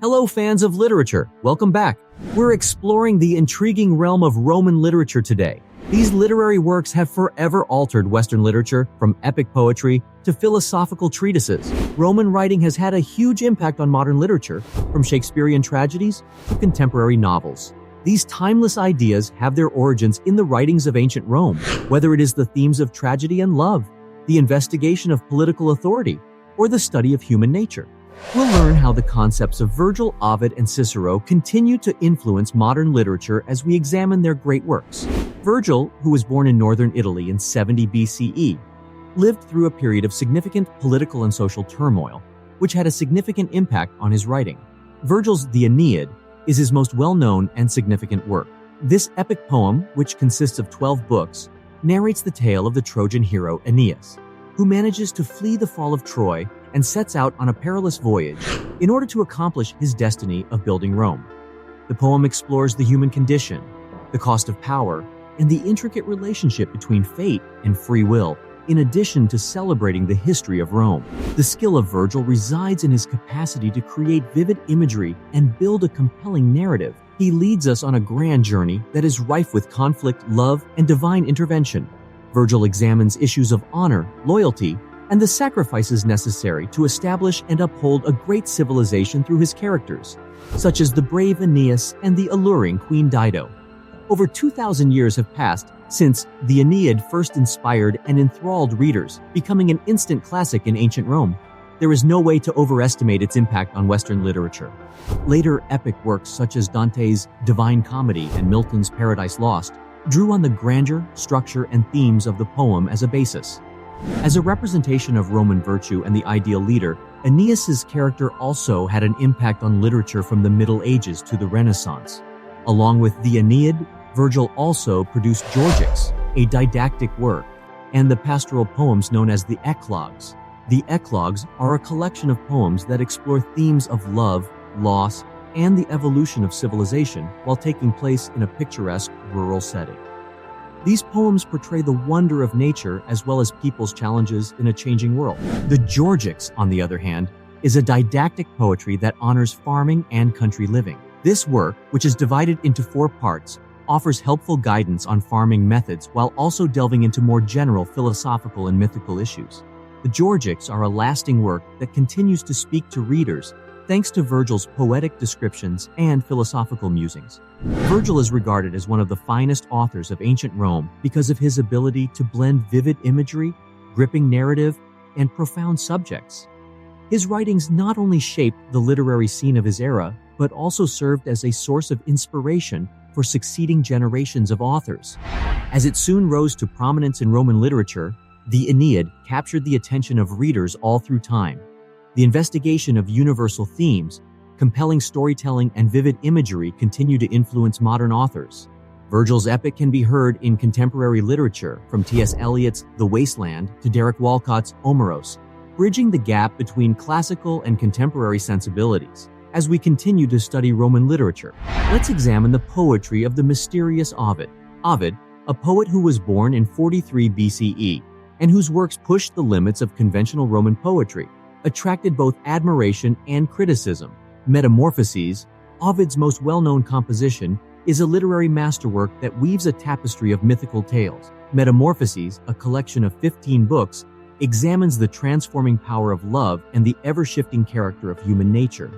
Hello, fans of literature. Welcome back. We're exploring the intriguing realm of Roman literature today. These literary works have forever altered Western literature, from epic poetry to philosophical treatises. Roman writing has had a huge impact on modern literature, from Shakespearean tragedies to contemporary novels. These timeless ideas have their origins in the writings of ancient Rome, whether it is the themes of tragedy and love, the investigation of political authority, or the study of human nature. We'll learn how the concepts of Virgil, Ovid, and Cicero continue to influence modern literature as we examine their great works. Virgil, who was born in northern Italy in 70 BCE, lived through a period of significant political and social turmoil, which had a significant impact on his writing. Virgil's The Aeneid is his most well-known and significant work. This epic poem, which consists of 12 books, narrates the tale of the Trojan hero Aeneas, who manages to flee the fall of Troy and sets out on a perilous voyage in order to accomplish his destiny of building Rome. The poem explores the human condition, the cost of power, and the intricate relationship between fate and free will, in addition to celebrating the history of Rome. The skill of Virgil resides in his capacity to create vivid imagery and build a compelling narrative. He leads us on a grand journey that is rife with conflict, love, and divine intervention. Virgil examines issues of honor, loyalty, and the sacrifices necessary to establish and uphold a great civilization through his characters, such as the brave Aeneas and the alluring Queen Dido. Over 2,000 years have passed since the Aeneid first inspired and enthralled readers, becoming an instant classic in ancient Rome. There is no way to overestimate its impact on Western literature. Later epic works such as Dante's Divine Comedy and Milton's Paradise Lost drew on the grandeur, structure, and themes of the poem as a basis. As a representation of Roman virtue and the ideal leader, Aeneas's character also had an impact on literature from the Middle Ages to the Renaissance. Along with the Aeneid, Virgil also produced Georgics, a didactic work, and the pastoral poems known as the eclogues. The eclogues are a collection of poems that explore themes of love, loss, and the evolution of civilization while taking place in a picturesque rural setting. These poems portray the wonder of nature as well as people's challenges in a changing world. The Georgics, on the other hand, is a didactic poetry that honors farming and country living. This work, which is divided into 4 parts, offers helpful guidance on farming methods while also delving into more general philosophical and mythical issues. The Georgics are a lasting work that continues to speak to readers thanks to Virgil's poetic descriptions and philosophical musings. Virgil is regarded as one of the finest authors of ancient Rome because of his ability to blend vivid imagery, gripping narrative, and profound subjects. His writings not only shaped the literary scene of his era, but also served as a source of inspiration for succeeding generations of authors. As it soon rose to prominence in Roman literature, the Aeneid captured the attention of readers all through time. The investigation of universal themes, compelling storytelling, and vivid imagery continue to influence modern authors. Virgil's epic can be heard in contemporary literature, from T.S. Eliot's The Wasteland to Derek Walcott's Omeros, bridging the gap between classical and contemporary sensibilities. As we continue to study Roman literature, let's examine the poetry of the mysterious Ovid. Ovid, a poet who was born in 43 BCE and whose works pushed the limits of conventional Roman poetry, attracted both admiration and criticism. Metamorphoses, Ovid's most well-known composition, is a literary masterwork that weaves a tapestry of mythical tales. Metamorphoses, a collection of 15 books, examines the transforming power of love and the ever-shifting character of human nature.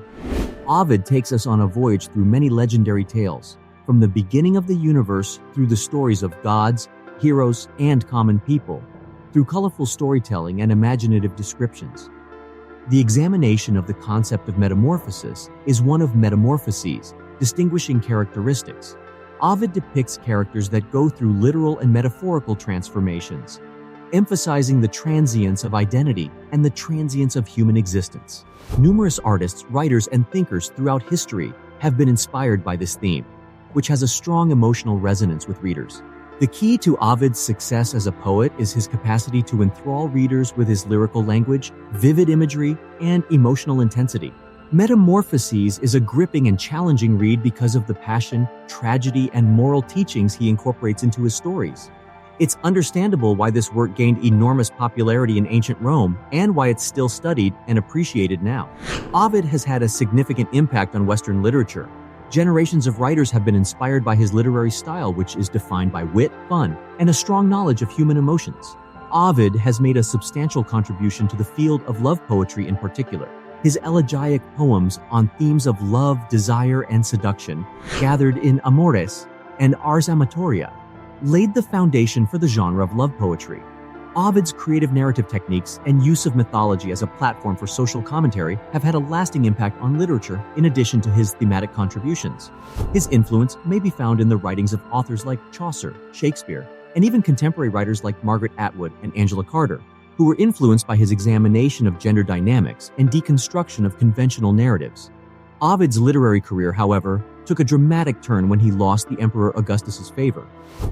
Ovid takes us on a voyage through many legendary tales, from the beginning of the universe through the stories of gods, heroes, and common people, through colorful storytelling and imaginative descriptions. The examination of the concept of metamorphosis is one of metamorphoses, distinguishing characteristics. Ovid depicts characters that go through literal and metaphorical transformations, emphasizing the transience of identity and the transience of human existence. Numerous artists, writers, and thinkers throughout history have been inspired by this theme, which has a strong emotional resonance with readers. The key to Ovid's success as a poet is his capacity to enthrall readers with his lyrical language, vivid imagery, and emotional intensity. Metamorphoses is a gripping and challenging read because of the passion, tragedy, and moral teachings he incorporates into his stories. It's understandable why this work gained enormous popularity in ancient Rome and why it's still studied and appreciated now. Ovid has had a significant impact on Western literature. Generations of writers have been inspired by his literary style, which is defined by wit, fun, and a strong knowledge of human emotions. Ovid has made a substantial contribution to the field of love poetry in particular. His elegiac poems on themes of love, desire, and seduction, gathered in Amores and Ars Amatoria, laid the foundation for the genre of love poetry. Ovid's creative narrative techniques and use of mythology as a platform for social commentary have had a lasting impact on literature in addition to his thematic contributions. His influence may be found in the writings of authors like Chaucer, Shakespeare, and even contemporary writers like Margaret Atwood and Angela Carter, who were influenced by his examination of gender dynamics and deconstruction of conventional narratives. Ovid's literary career, however, took a dramatic turn when he lost the Emperor Augustus's favor.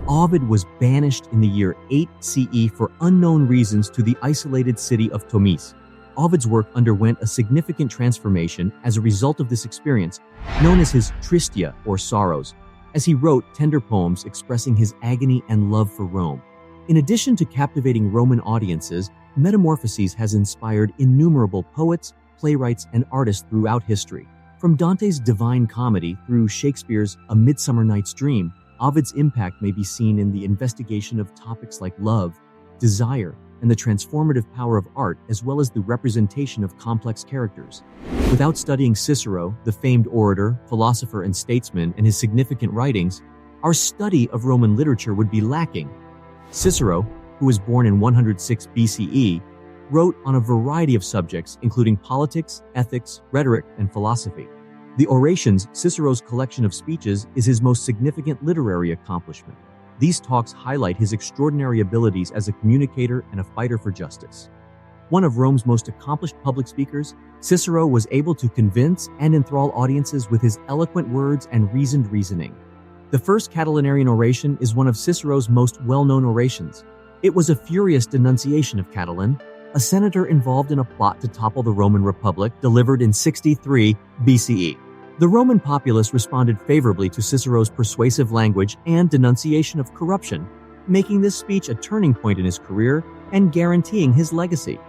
Ovid was banished in the year 8 CE for unknown reasons to the isolated city of Tomis. Ovid's work underwent a significant transformation as a result of this experience, known as his Tristia, or Sorrows, as he wrote tender poems expressing his agony and love for Rome. In addition to captivating Roman audiences, Metamorphoses has inspired innumerable poets, playwrights, and artists throughout history. From Dante's Divine Comedy through Shakespeare's A Midsummer Night's Dream, Ovid's impact may be seen in the investigation of topics like love, desire, and the transformative power of art, as well as the representation of complex characters. Without studying Cicero, the famed orator, philosopher, and statesman, and his significant writings, our study of Roman literature would be lacking. Cicero, who was born in 106 BCE, wrote on a variety of subjects, including politics, ethics, rhetoric, and philosophy. The Orations, Cicero's collection of speeches, is his most significant literary accomplishment. These talks highlight his extraordinary abilities as a communicator and a fighter for justice. One of Rome's most accomplished public speakers, Cicero was able to convince and enthrall audiences with his eloquent words and reasoned reasoning. The first Catilinarian oration is one of Cicero's most well-known orations. It was a furious denunciation of Catiline, a senator involved in a plot to topple the Roman Republic, delivered in 63 BCE. The Roman populace responded favorably to Cicero's persuasive language and denunciation of corruption, making this speech a turning point in his career and guaranteeing his legacy.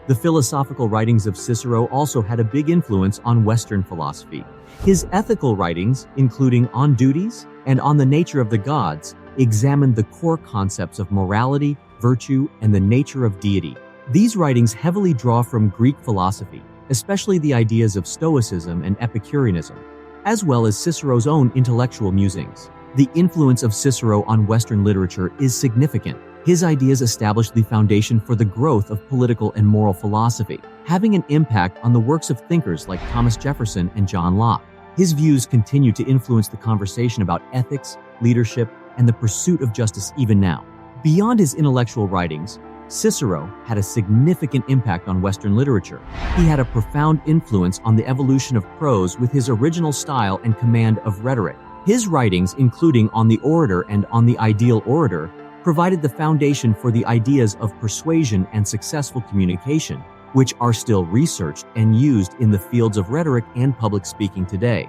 The philosophical writings of Cicero also had a big influence on Western philosophy. His ethical writings, including On Duties and On the Nature of the Gods, examined the core concepts of morality, virtue, and the nature of deity. These writings heavily draw from Greek philosophy, especially the ideas of Stoicism and Epicureanism, as well as Cicero's own intellectual musings. The influence of Cicero on Western literature is significant. His ideas established the foundation for the growth of political and moral philosophy, having an impact on the works of thinkers like Thomas Jefferson and John Locke. His views continue to influence the conversation about ethics, leadership, and the pursuit of justice even now. Beyond his intellectual writings, Cicero had a significant impact on Western literature. He had a profound influence on the evolution of prose with his original style and command of rhetoric. His writings, including On the Orator and On the Ideal Orator, provided the foundation for the ideas of persuasion and successful communication, which are still researched and used in the fields of rhetoric and public speaking today.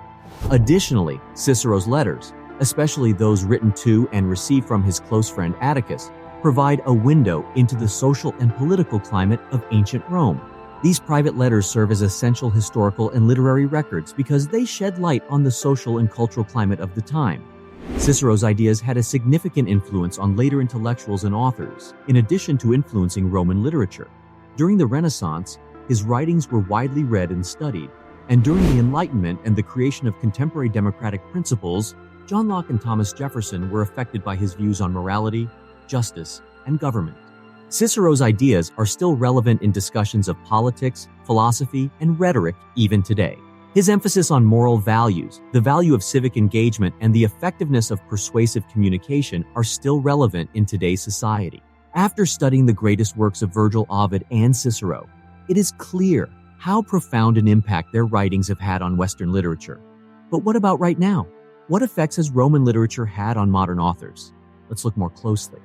Additionally, Cicero's letters, especially those written to and received from his close friend Atticus, provide a window into the social and political climate of ancient Rome. These private letters serve as essential historical and literary records because they shed light on the social and cultural climate of the time. Cicero's ideas had a significant influence on later intellectuals and authors, in addition to influencing Roman literature. During the Renaissance, his writings were widely read and studied, and during the Enlightenment and the creation of contemporary democratic principles, John Locke and Thomas Jefferson were affected by his views on morality, justice, and government. Cicero's ideas are still relevant in discussions of politics, philosophy, and rhetoric even today. His emphasis on moral values, the value of civic engagement, and the effectiveness of persuasive communication are still relevant in today's society. After studying the greatest works of Virgil, Ovid, and Cicero, it is clear how profound an impact their writings have had on Western literature. But what about right now? What effects has Roman literature had on modern authors? Let's look more closely.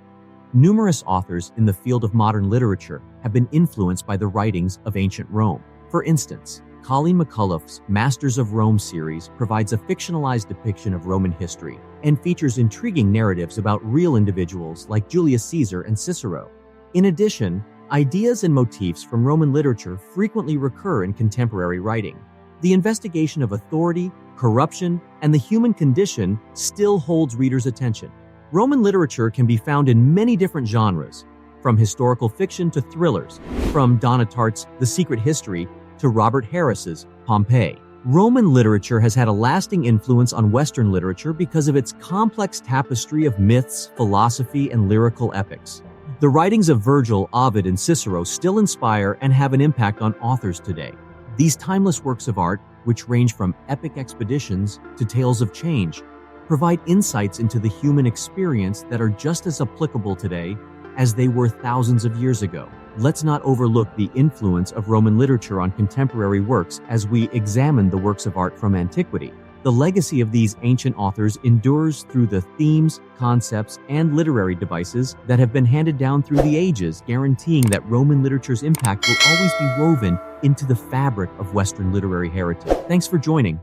Numerous authors in the field of modern literature have been influenced by the writings of ancient Rome. For instance, Colleen McCullough's Masters of Rome series provides a fictionalized depiction of Roman history and features intriguing narratives about real individuals like Julius Caesar and Cicero. In addition, ideas and motifs from Roman literature frequently recur in contemporary writing. The investigation of authority, corruption, and the human condition still holds readers' attention. Roman literature can be found in many different genres, from historical fiction to thrillers, from Donna Tartt's The Secret History to Robert Harris's Pompeii. Roman literature has had a lasting influence on Western literature because of its complex tapestry of myths, philosophy, and lyrical epics. The writings of Virgil, Ovid, and Cicero still inspire and have an impact on authors today. These timeless works of art, which range from epic expeditions to tales of change, provide insights into the human experience that are just as applicable today as they were thousands of years ago. Let's not overlook the influence of Roman literature on contemporary works as we examine the works of art from antiquity. The legacy of these ancient authors endures through the themes, concepts, and literary devices that have been handed down through the ages, guaranteeing that Roman literature's impact will always be woven into the fabric of Western literary heritage. Thanks for joining.